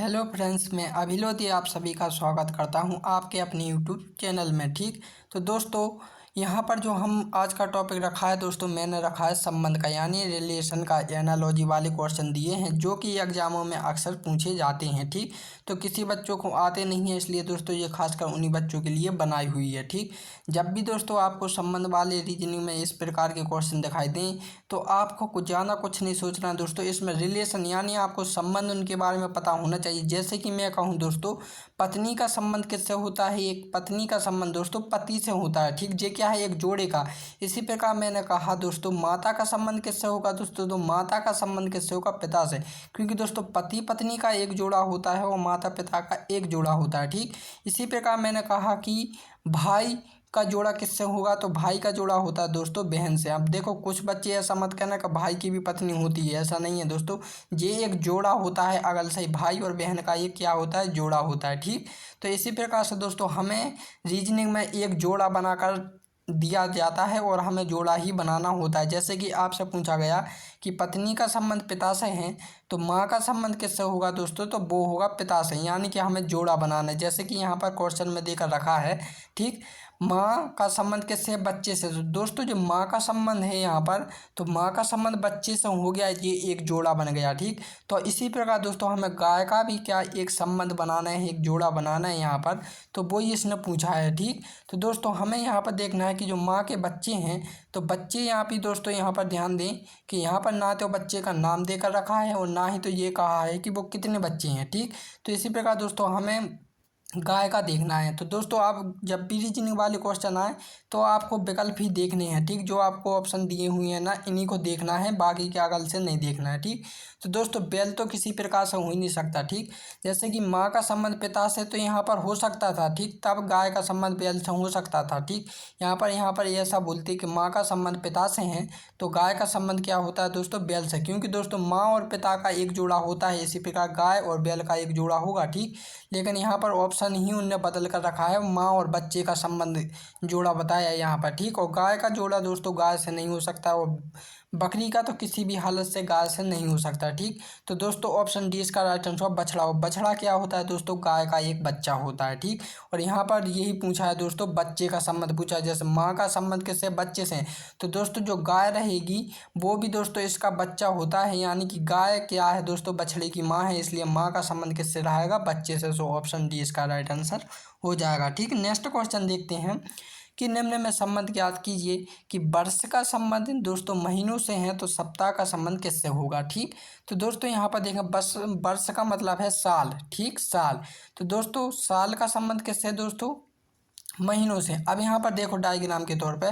Hello friends, मैं अभिलोदी आप सभी का स्वागत करता हूं आपके अपने यूट्यूब चैनल में। ठीक तो दोस्तों, यहां पर जो हम आज का टॉपिक रखा है दोस्तों, मैंने रखा है संबंध का, यानी रिलेशन का। एनालॉजी वाले क्वेश्चन दिए हैं जो कि एग्जामों में अक्सर पूछे जाते हैं। ठीक तो किसी बच्चों को आते नहीं है, इसलिए दोस्तों ये खासकर उन्हीं बच्चों के लिए बनाई हुई है। ठीक जब भी दोस्तों आपको संबंध वाले रीजनिंग में इस प्रकार के क्वेश्चन दिखाई दें तो आपको कुछ नहीं सोचना दोस्तों। इसमें रिलेशन यानी आपको संबंध उनके बारे में पता होना चाहिए। जैसे कि मैं कहूँ दोस्तों, पत्नी का संबंध किससे होता है? एक पत्नी का संबंध दोस्तों पति से होता है। ठीक ये क्या है? एक जोड़े का। इसी प्रकार मैंने कहा दोस्तों, माता का संबंध किससे होगा दोस्तों? तो माता का संबंध किससे होगा? पिता से। क्योंकि दोस्तों पति पत्नी का एक जोड़ा होता है और माता पिता का एक जोड़ा होता है। ठीक इसी प्रकार मैंने कहा कि भाई का जोड़ा किससे होगा? तो भाई का जोड़ा होता है दोस्तों बहन से। अब देखो, कुछ बच्चे ऐसा मत कहना कि भाई की भी पत्नी होती है, ऐसा नहीं है दोस्तों। ये एक जोड़ा होता है अगल से, भाई और बहन का एक क्या होता है? जोड़ा होता है। ठीक तो इसी प्रकार से दोस्तों हमें रीजनिंग में एक जोड़ा बनाकर दिया जाता है और हमें जोड़ा ही बनाना होता है। जैसे कि आपसे पूछा गया कि पत्नी का संबंध पिता से है, तो माँ का संबंध किससे होगा दोस्तों? तो वो होगा पिता से, यानी कि हमें जोड़ा बनाना है। जैसे कि यहाँ पर क्वेश्चन में देकर रखा है। ठीक माँ का संबंध किससे? बच्चे से। तो दोस्तों जो माँ का संबंध है यहाँ पर, तो माँ का संबंध बच्चे से हो गया, ये एक जोड़ा बन गया। ठीक तो इसी प्रकार दोस्तों हमें गाय का भी क्या एक संबंध बनाना है, एक जोड़ा बनाना है यहाँ पर, तो वो ही इसने पूछा है। ठीक तो दोस्तों हमें यहाँ पर देखना है कि जो माँ के बच्चे हैं, तो बच्चे यहाँ पे दोस्तों यहाँ पर ध्यान दें कि यहाँ पर ना तो बच्चे का नाम देकर रखा है और ना ही तो ये कहा है कि वो कितने बच्चे हैं। ठीक तो इसी प्रकार दोस्तों हमें गाय का देखना है। तो दोस्तों आप जब भी रीजनिंग वाले क्वेश्चन आए तो आपको विकल्प ही देखने हैं। ठीक जो आपको ऑप्शन दिए हुए हैं ना, इन्हीं को देखना है, बाकी के अगल से नहीं देखना है। ठीक तो दोस्तों बैल तो किसी प्रकार से हो ही नहीं सकता। ठीक जैसे कि माँ का संबंध पिता से तो यहाँ पर हो सकता था। ठीक तब गाय का संबंध बैल से हो सकता था। ठीक यहाँ पर ऐसा बोलते कि माँ का संबंध पिता से है, तो गाय का संबंध क्या होता है दोस्तों? बैल से। क्योंकि दोस्तों माँ और पिता का एक जोड़ा होता है, इसी प्रकार गाय और बैल का एक जोड़ा होगा। ठीक लेकिन यहाँ पर ऑप्शन ही उनने बदल कर रखा है, माँ और बच्चे का संबंध जोड़ा बताया है यहाँ पर। ठीक और गाय का जोड़ा दोस्तों गाय से नहीं हो सकता, और बकरी का तो किसी भी हालत से गाय से नहीं हो सकता। ठीक तो दोस्तों ऑप्शन डी इसका राइट आंसर बछड़ा। बछड़ा क्या होता है दोस्तों? गाय का एक बच्चा होता है। ठीक और यहाँ पर यही पूछा है दोस्तों, बच्चे का संबंध पूछा है। जैसे माँ का संबंध किससे? बच्चे से। तो दोस्तों जो गाय रहेगी वो भी दोस्तों इसका बच्चा होता है, यानी कि गाय क्या है दोस्तों? बछड़े की माँ है, इसलिए माँ का संबंध किससे रहेगा? बच्चे से। सो ऑप्शन डी इसका राइट आंसर हो जाएगा। ठीक नेक्स्ट क्वेश्चन देखते हैं कि निम्न में संबंध ज्ञात कीजिए कि वर्ष का संबंध दोस्तों महीनों से है, तो सप्ताह का संबंध किससे होगा? ठीक तो दोस्तों यहाँ पर देखें, बस वर्ष का मतलब है साल। ठीक साल। तो दोस्तों साल का संबंध किससे है दोस्तों? महीनों से। अब यहाँ पर देखो डायग्राम के तौर पे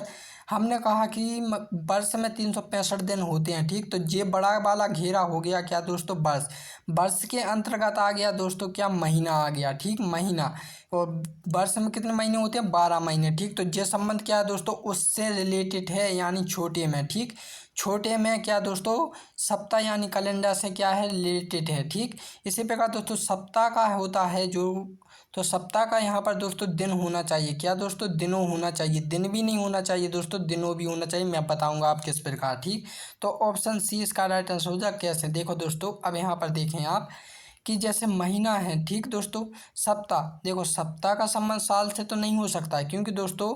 हमने कहा कि वर्ष में 365 दिन होते हैं। ठीक तो ये बड़ा वाला घेरा हो गया क्या दोस्तों? वर्ष। वर्ष के अंतर्गत आ गया दोस्तों क्या? महीना आ गया। ठीक महीना। और वर्ष में कितने महीने होते हैं? 12 महीने। ठीक तो ये संबंध क्या है दोस्तों? उससे रिलेटेड है, यानी छोटे में। ठीक छोटे में क्या दोस्तों? सप्ताह यानी कैलेंडर से क्या है? रिलेटेड है। ठीक इसी प्रकार दोस्तों सप्ताह का होता है जो, तो सप्ताह का यहाँ पर दोस्तों दिन होना चाहिए। क्या दोस्तों? दिनों होना चाहिए। दिन भी नहीं होना चाहिए दोस्तों, दिनों भी होना चाहिए। मैं बताऊंगा आप किस प्रकार। ठीक तो ऑप्शन सी इसका राइट आंसर हो जाए। कैसे? देखो दोस्तों, अब यहाँ पर देखें आप कि जैसे महीना है। ठीक दोस्तों सप्ताह, देखो सप्ताह का संबंध साल से तो नहीं हो सकता है, क्योंकि दोस्तों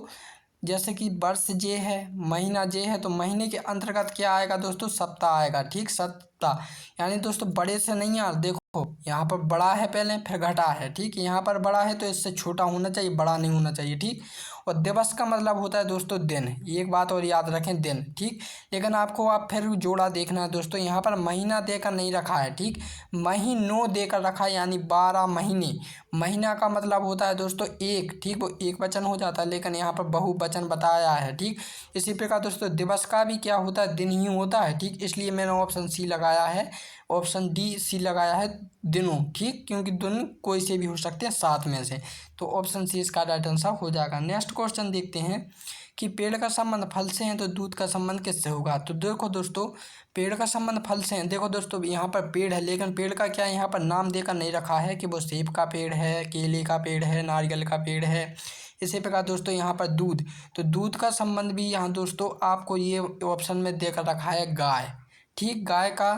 जैसे कि वर्ष जे है, महीना जे है, तो महीने के अंतर्गत क्या आएगा दोस्तों? सप्ताह आएगा। ठीक सप्ताह यानी दोस्तों बड़े से नहीं यार, देखो यहाँ पर बड़ा है पहले, फिर घटा है। ठीक यहाँ पर बड़ा है तो इससे छोटा होना चाहिए, बड़ा नहीं होना चाहिए। ठीक और दिवस का मतलब होता है दोस्तों दिन। एक बात और याद रखें, दिन। ठीक लेकिन आपको आप फिर जोड़ा देखना है दोस्तों, यहाँ पर महीना देकर नहीं रखा है। ठीक महीनों देकर रखा है, यानी 12 महीने। महीना का मतलब होता है दोस्तों एक। ठीक वो एक वचन हो जाता है, लेकिन यहाँ पर बहुवचन बताया है। ठीक इसी प्रकार दोस्तों दिवस का भी क्या होता है? दिन ही होता है। ठीक इसलिए मैंने ऑप्शन सी लगाया है, ऑप्शन डी सी लगाया है, दिनों। ठीक क्योंकि दिन कोई से भी हो सकते हैं 7 में से, तो ऑप्शन सी इसका राइट आंसर हो जाएगा। नेक्स्ट क्वेश्चन देखते हैं कि पेड़ का संबंध फल से है, तो दूध का संबंध किससे होगा? तो देखो दोस्तों पेड़ का संबंध फल से है। देखो दोस्तों यहाँ पर पेड़ है, लेकिन पेड़ का क्या यहाँ पर नाम देकर नहीं रखा है कि वो सेब का पेड़ है, केले का पेड़ है, नारियल का पेड़ है। इसी प्रकार दोस्तों यहाँ पर दूध, तो दूध का संबंध भी यहाँ दोस्तों आपको ये ऑप्शन में देकर रखा है गाय। ठीक गाय का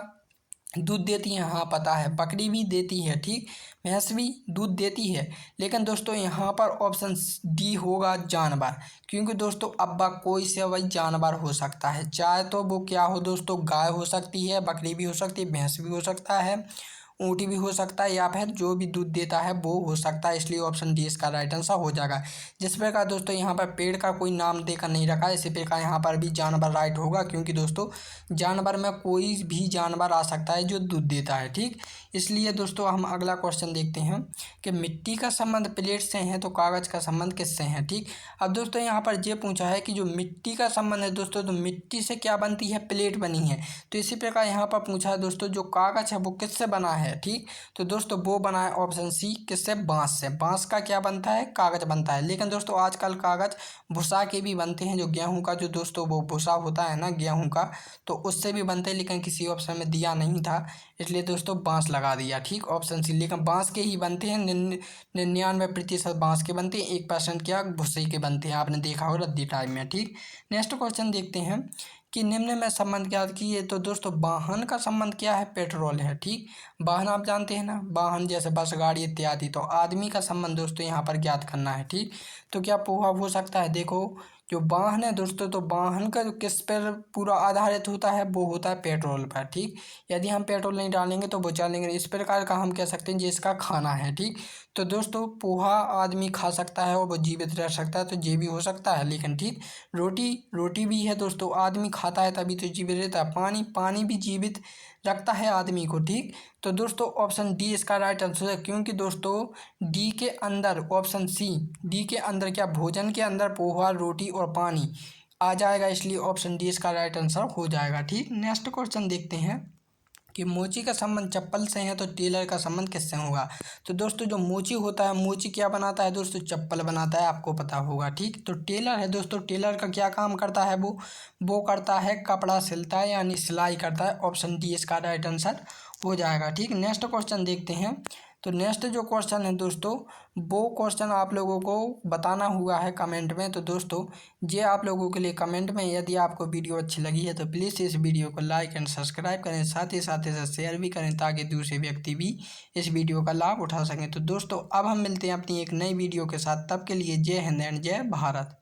दूध देती है, हाँ पता है। बकरी भी देती है, ठीक। भैंस भी दूध देती है। लेकिन दोस्तों यहाँ पर ऑप्शन डी होगा, जानवर। क्योंकि दोस्तों अब कोई से वही जानवर हो सकता है, चाहे तो वो क्या हो दोस्तों, गाय हो सकती है, बकरी भी हो सकती है, भैंस भी हो सकता है, ऊँट भी हो सकता है, या फिर जो भी दूध देता है वो हो सकता है। इसलिए ऑप्शन डी इसका राइट आंसर हो जाएगा। जिस प्रकार दोस्तों यहाँ पर पेड़ का कोई नाम देकर नहीं रखा है, इसी प्रकार यहाँ पर भी जानवर राइट होगा। क्योंकि दोस्तों जानवर में कोई भी जानवर आ सकता है जो दूध देता है, ठीक। इसलिए दोस्तों हम अगला क्वेश्चन देखते हैं कि मिट्टी का संबंध प्लेट से है तो कागज का संबंध किससे है, ठीक। अब दोस्तों यहाँ पर ये पूछा है कि जो मिट्टी का संबंध है दोस्तों, तो मिट्टी से क्या बनती है, प्लेट बनी है। तो इसी प्रकार यहाँ पर पूछा है दोस्तों जो कागज है वो किससे बना है, ठीक। तो दोस्तों वो बना है ऑप्शन सी, किससे, बांस से। बांस का क्या बनता है, कागज बनता है। लेकिन दोस्तों आजकल कागज भूसा के भी बनते हैं, जो गेहूं का जो दोस्तों वो भूसा होता है ना गेहूं का, तो उससे भी बनते हैं। लेकिन किसी ऑप्शन में दिया नहीं था, इसलिए दोस्तों बांस लगा दिया, ठीक, ऑप्शन सी। लेकिन बांस के ही बनते हैं, 99% बांस के बनते हैं, 1% क्या भूसे के बनते हैं। आपने देखा हो रद्दी टाइम में, ठीक। नेक्स्ट क्वेश्चन देखते हैं कि निम्न में संबंध क्या किए। तो दोस्तों वाहन का संबंध क्या है, पेट्रोल है, ठीक। वाहन आप जानते हैं ना, वाहन जैसे बस गाड़ी इत्यादि। तो आदमी का संबंध दोस्तों यहाँ पर ज्ञात करना है, ठीक। तो क्या पोहा हो सकता है, देखो जो वाहन है दोस्तों, तो वाहन का जो किस पर पूरा आधारित होता है, वो होता है पेट्रोल पर, ठीक। यदि हम पेट्रोल नहीं डालेंगे तो वो चलेंगे। इस प्रकार का हम कह सकते हैं जिसका खाना है, ठीक। तो दोस्तों पोहा आदमी खा सकता है और वो जीवित रह सकता है, तो ये भी हो सकता है। लेकिन ठीक, रोटी रोटी भी है दोस्तों, आदमी खाता है तभी तो जीवित रहता है। पानी पानी भी जीवित रखता है आदमी को, ठीक। तो दोस्तों ऑप्शन डी इसका राइट आंसर है। क्योंकि दोस्तों डी के अंदर, ऑप्शन सी, डी के अंदर क्या, भोजन के अंदर पोहा, रोटी और पानी आ जाएगा, इसलिए ऑप्शन डी इसका राइट आंसर हो जाएगा, ठीक। नेक्स्ट क्वेश्चन देखते हैं कि मोची का संबंध चप्पल से है तो टेलर का संबंध किससे होगा। तो दोस्तों जो मोची होता है, मोची क्या बनाता है दोस्तों, चप्पल बनाता है, आपको पता होगा, ठीक। तो टेलर है दोस्तों, टेलर का क्या काम करता है, वो करता है कपड़ा सिलता है, यानी सिलाई करता है। ऑप्शन डी इसका राइट आंसर हो जाएगा, ठीक। नेक्स्ट क्वेश्चन देखते हैं। तो नेक्स्ट जो क्वेश्चन है दोस्तों, वो क्वेश्चन आप लोगों को बताना हुआ है कमेंट में। तो दोस्तों ये आप लोगों के लिए कमेंट में, यदि आपको वीडियो अच्छी लगी है तो प्लीज़ इस वीडियो को लाइक एंड सब्सक्राइब करें, साथ ही साथ इसे शेयर भी करें, ताकि दूसरे व्यक्ति भी इस वीडियो का लाभ उठा सकें। तो दोस्तों अब हम मिलते हैं अपनी एक नई वीडियो के साथ, तब के लिए जय हिंद एंड जय भारत।